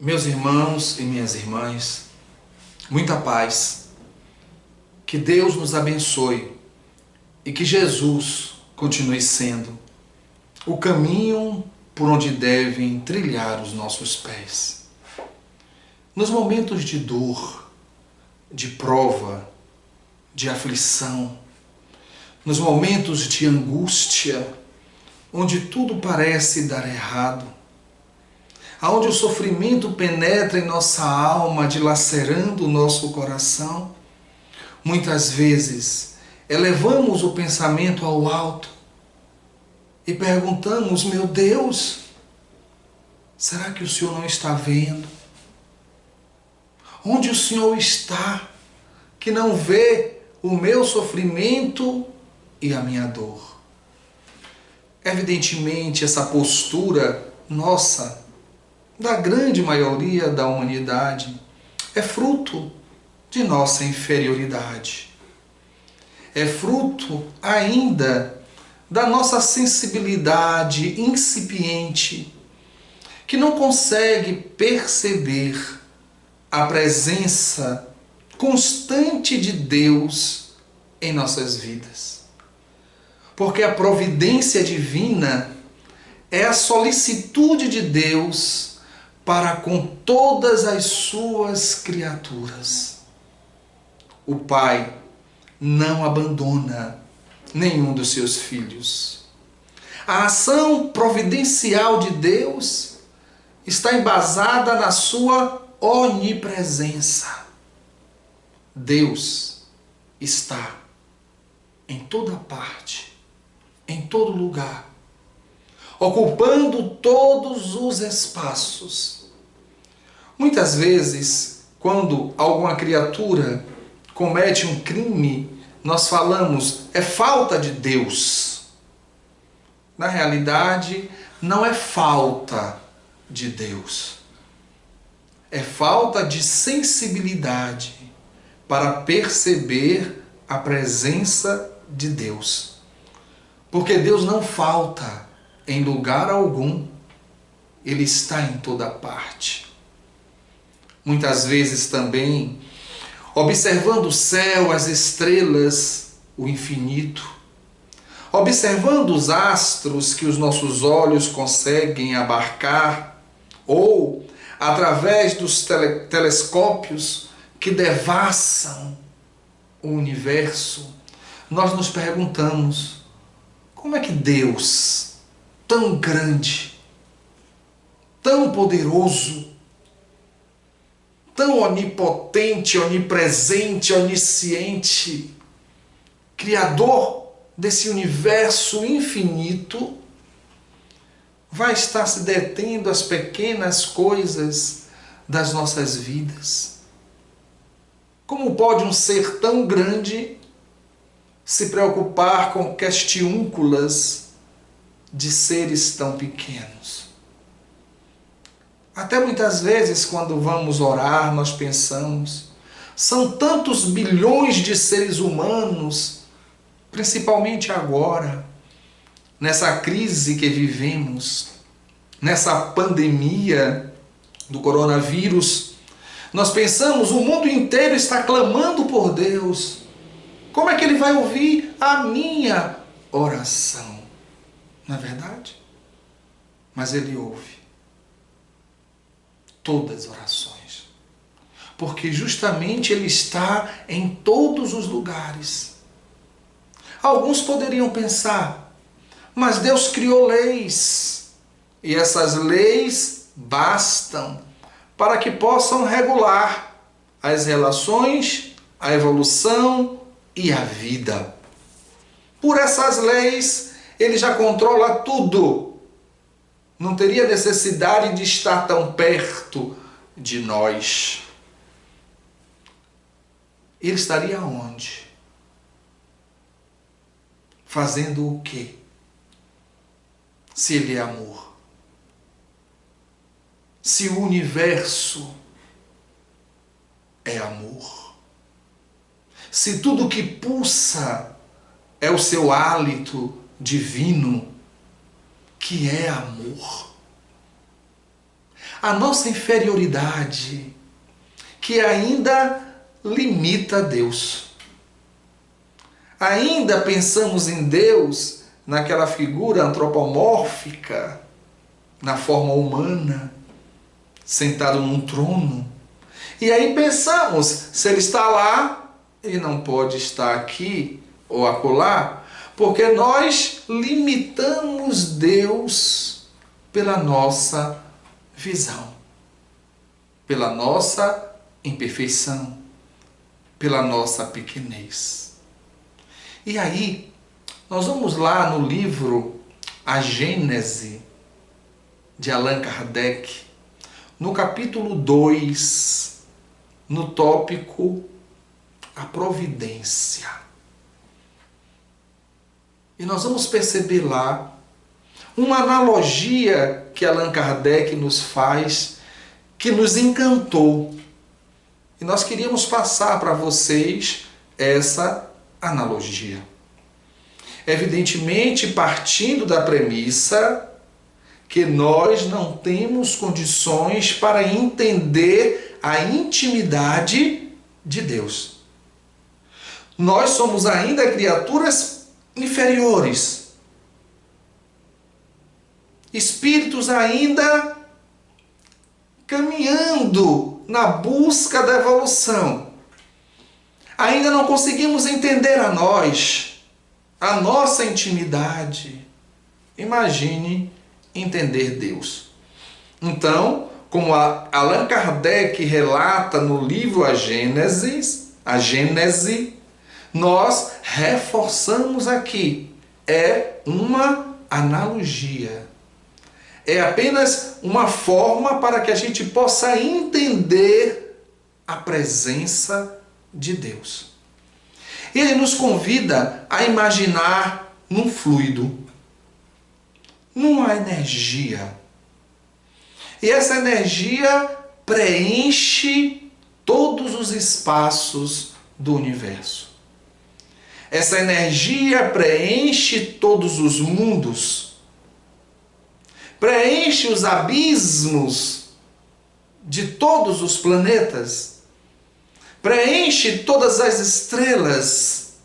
Meus irmãos e minhas irmãs, muita paz, que Deus nos abençoe e que Jesus continue sendo o caminho por onde devem trilhar os nossos pés. Nos momentos de dor, de prova, de aflição, nos momentos de angústia, onde tudo parece dar errado, aonde o sofrimento penetra em nossa alma, dilacerando o nosso coração, muitas vezes elevamos o pensamento ao alto e perguntamos: meu Deus, será que o Senhor não está vendo? Onde o Senhor está, que não vê o meu sofrimento e a minha dor? Evidentemente, essa postura nossa, da grande maioria da humanidade, é fruto de nossa inferioridade. É fruto ainda da nossa sensibilidade incipiente, que não consegue perceber a presença constante de Deus em nossas vidas. Porque a providência divina é a solicitude de Deus para com todas as suas criaturas. O Pai não abandona nenhum dos seus filhos. A ação providencial de Deus está embasada na sua onipresença. Deus está em toda parte, em todo lugar, ocupando todos os espaços. Muitas vezes, quando alguma criatura comete um crime, nós falamos: é falta de Deus. Na realidade, não é falta de Deus. É falta de sensibilidade para perceber a presença de Deus. Porque Deus não falta em lugar algum, Ele está em toda parte. Muitas vezes também, observando o céu, as estrelas, o infinito, observando os astros que os nossos olhos conseguem abarcar, ou através dos telescópios que devassam o universo, nós nos perguntamos: como é que Deus, tão grande, tão poderoso, tão onipotente, onipresente, onisciente, criador desse universo infinito, vai estar se detendo às pequenas coisas das nossas vidas? Como pode um ser tão grande se preocupar com questiúnculas de seres tão pequenos? Até muitas vezes, quando vamos orar, nós pensamos: são tantos bilhões de seres humanos, principalmente agora, nessa crise que vivemos, nessa pandemia do coronavírus, nós pensamos: o mundo inteiro está clamando por Deus. Como é que Ele vai ouvir a minha oração? Não é verdade? Mas Ele ouve todas as orações, porque justamente Ele está em todos os lugares. Alguns poderiam pensar: mas Deus criou leis, e essas leis bastam para que possam regular as relações, a evolução e a vida. Por essas leis, Ele já controla tudo. Não teria necessidade de estar tão perto de nós. Ele estaria onde? Fazendo o quê? Se Ele é amor. Se o universo é amor. Se tudo que pulsa é o seu hálito divino, que é amor. a nossa inferioridade, que ainda limita Deus. Ainda pensamos em Deus naquela figura antropomórfica, na forma humana, sentado num trono. E aí pensamos, se ele está lá, ele não pode estar aqui ou acolá, porque nós limitamos Deus pela nossa visão, pela nossa imperfeição, pela nossa pequenez. E aí, nós vamos lá no livro A Gênese, de Allan Kardec, no capítulo 2, no tópico A Providência. E nós vamos perceber lá uma analogia que Allan Kardec nos faz, que nos encantou. E nós queríamos passar para vocês essa analogia. Evidentemente, partindo da premissa que nós não temos condições para entender a intimidade de Deus. Nós somos ainda criaturas inferiores, espíritos ainda caminhando na busca da evolução. Ainda não conseguimos entender a nós, a nossa intimidade. Imagine entender Deus. Então, como Allan Kardec relata no livro A Gênese, nós reforçamos aqui. É uma analogia. É apenas uma forma para que a gente possa entender a presença de Deus. Ele nos convida a imaginar num fluido, numa energia. E essa energia preenche todos os espaços do universo. Essa energia preenche todos os mundos, preenche os abismos de todos os planetas, preenche todas as estrelas.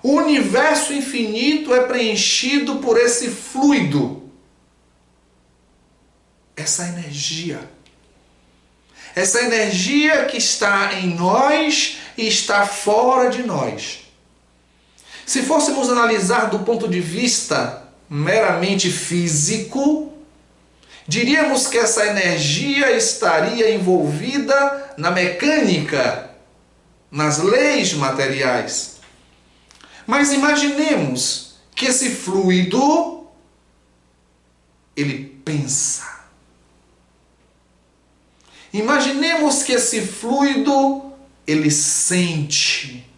O universo infinito é preenchido por esse fluido, essa energia que está em nós e está fora de nós. Se fôssemos analisar do ponto de vista meramente físico, diríamos que essa energia estaria envolvida na mecânica, nas leis materiais. Mas imaginemos que esse fluido, ele pensa. Imaginemos que esse fluido, ele sente.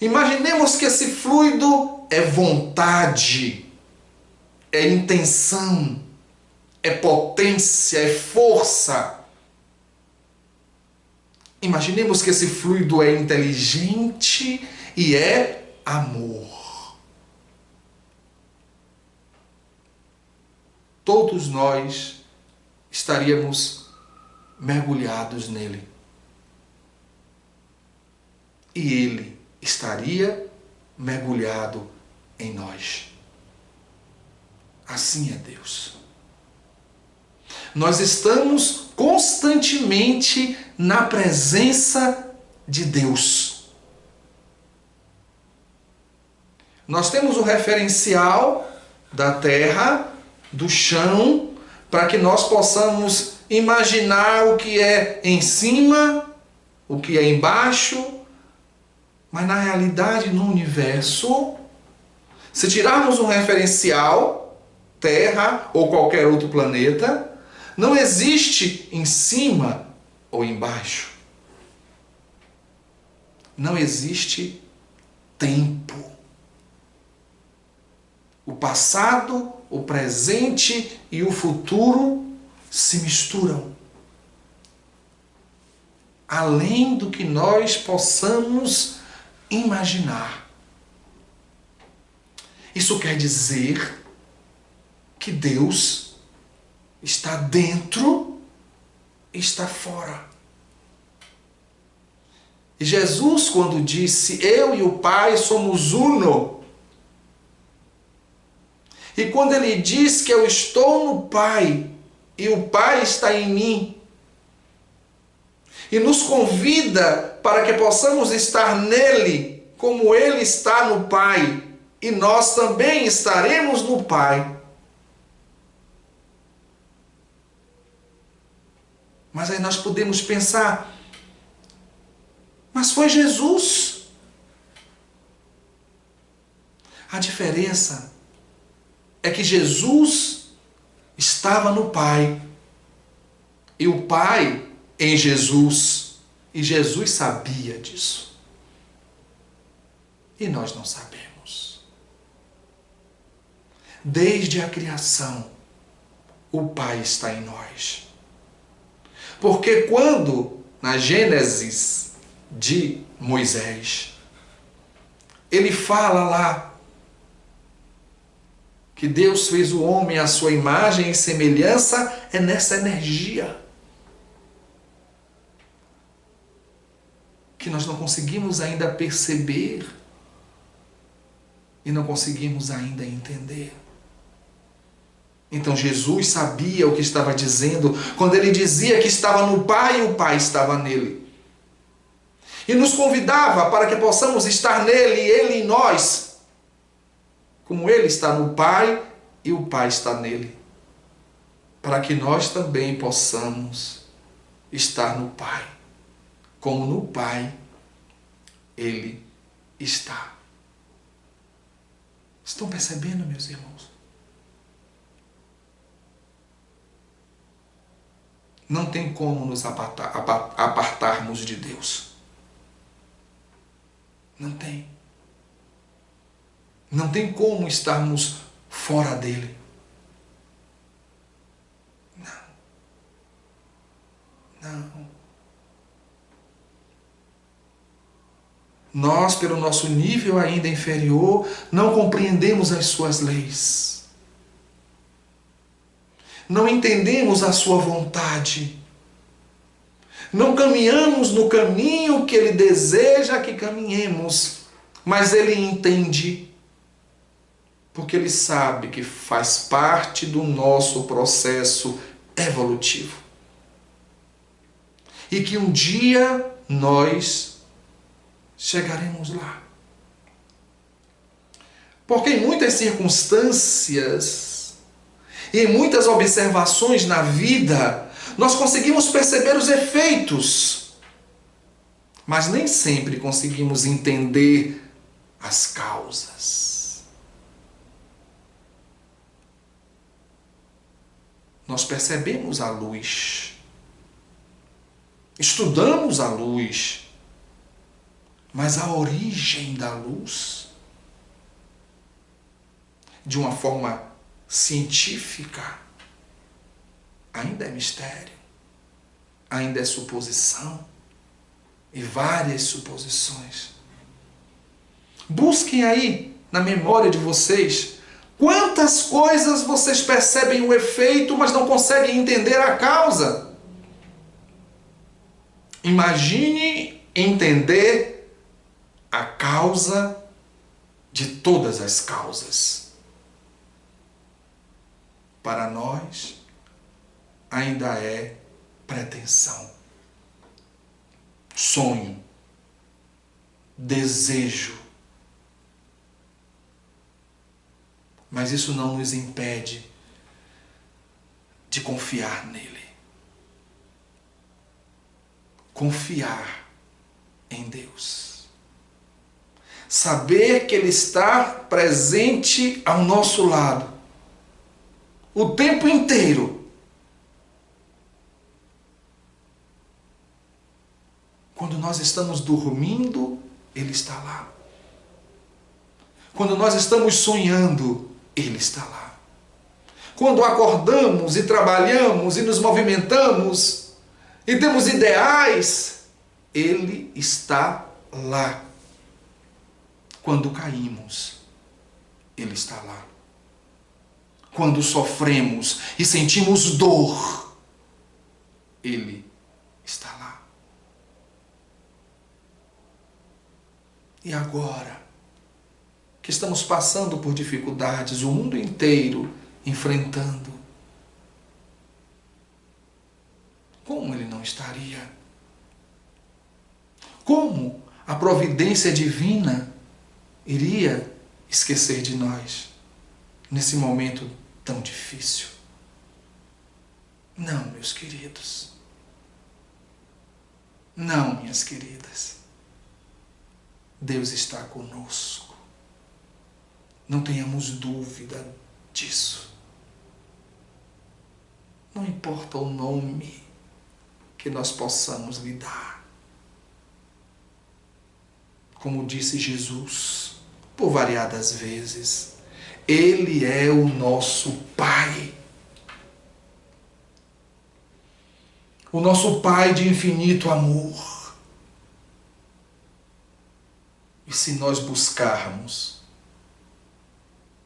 Imaginemos que esse fluido é vontade, é intenção, é potência, é força. Imaginemos que esse fluido é inteligente e é amor. Todos nós estaríamos mergulhados nele. E ele estaria mergulhado em nós. Assim é Deus. Nós estamos constantemente na presença de Deus. Nós temos o referencial da terra, do chão, para que nós possamos imaginar o que é em cima, o que é embaixo. Mas na realidade, no universo, se tirarmos um referencial, Terra ou qualquer outro planeta, não existe em cima ou embaixo. Não existe tempo. O passado, o presente e o futuro se misturam. Além do que nós possamos imaginar. Isso quer dizer que Deus está dentro e está fora. E Jesus, quando disse, eu e o Pai somos uno, e quando ele diz que eu estou no Pai e o Pai está em mim, e nos convida para que possamos estar nele, como ele está no Pai, e nós também estaremos no Pai. Mas aí nós podemos pensar, mas foi Jesus. A diferença é que Jesus estava no Pai e o Pai em Jesus, e Jesus sabia disso. E nós não sabemos. Desde a criação, o Pai está em nós. Porque quando, na Gênesis de Moisés, ele fala lá que Deus fez o homem à sua imagem e semelhança, é nessa energia que nós não conseguimos ainda perceber e não conseguimos ainda entender. Então Jesus sabia o que estava dizendo quando ele dizia que estava no Pai e o Pai estava nele. E nos convidava para que possamos estar nele e ele em nós, como ele está no Pai e o Pai está nele, para que nós também possamos estar no Pai, como no Pai ele está. Estão percebendo, meus irmãos? Não tem como nos apartarmos de Deus. Não tem. Não tem como estarmos fora dele. Não. Nós, pelo nosso nível ainda inferior, não compreendemos as suas leis. Não entendemos a sua vontade. Não caminhamos no caminho que ele deseja que caminhemos, mas ele entende, porque ele sabe que faz parte do nosso processo evolutivo. E que um dia nós chegaremos lá. Porque em muitas circunstâncias e em muitas observações na vida, nós conseguimos perceber os efeitos, mas nem sempre conseguimos entender as causas. Nós percebemos a luz, estudamos a luz, mas a origem da luz, de uma forma científica, ainda é mistério, ainda é suposição e várias suposições. Busquem aí na memória de vocês quantas coisas vocês percebem o efeito, mas não conseguem entender a causa. Imagine entender a causa de todas as causas. Para nós, ainda é pretensão, sonho, desejo. Mas isso não nos impede de confiar nele. Confiar em Deus. Saber que ele está presente ao nosso lado o tempo inteiro. Quando nós estamos dormindo, ele está lá. Quando nós estamos sonhando, ele está lá. Quando acordamos e trabalhamos e nos movimentamos e temos ideais, ele está lá. Quando caímos, ele está lá. quando sofremos e sentimos dor, Ele está lá. E agora que estamos passando por dificuldades, o mundo inteiro enfrentando, como Ele não estaria? Como a providência divina iria esquecer de nós nesse momento tão difícil? Não, meus queridos. Não, minhas queridas. Deus está conosco. Não tenhamos dúvida disso. Não importa o nome que nós possamos lhe dar. Como disse Jesus, por variadas vezes, Ele é o nosso Pai. O nosso Pai de infinito amor. E se nós buscarmos,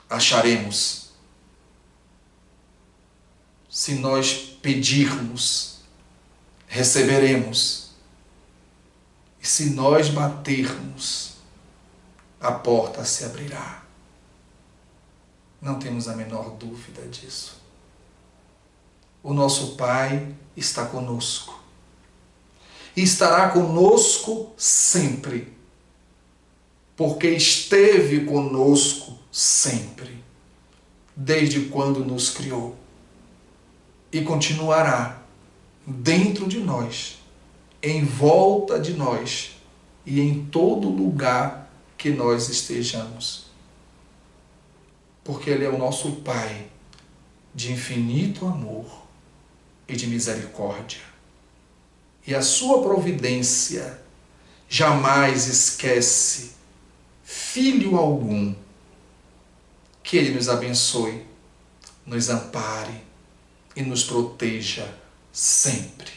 acharemos. Se nós pedirmos, receberemos. E se nós batermos, a porta se abrirá. Não temos a menor dúvida disso. O nosso Pai está conosco. E estará conosco sempre. Porque esteve conosco sempre. Desde quando nos criou. E continuará dentro de nós, em volta de nós e em todo lugar que nós estejamos. Porque Ele é o nosso Pai de infinito amor e de misericórdia. E a sua providência jamais esquece filho algum. Que Ele nos abençoe, nos ampare e nos proteja sempre.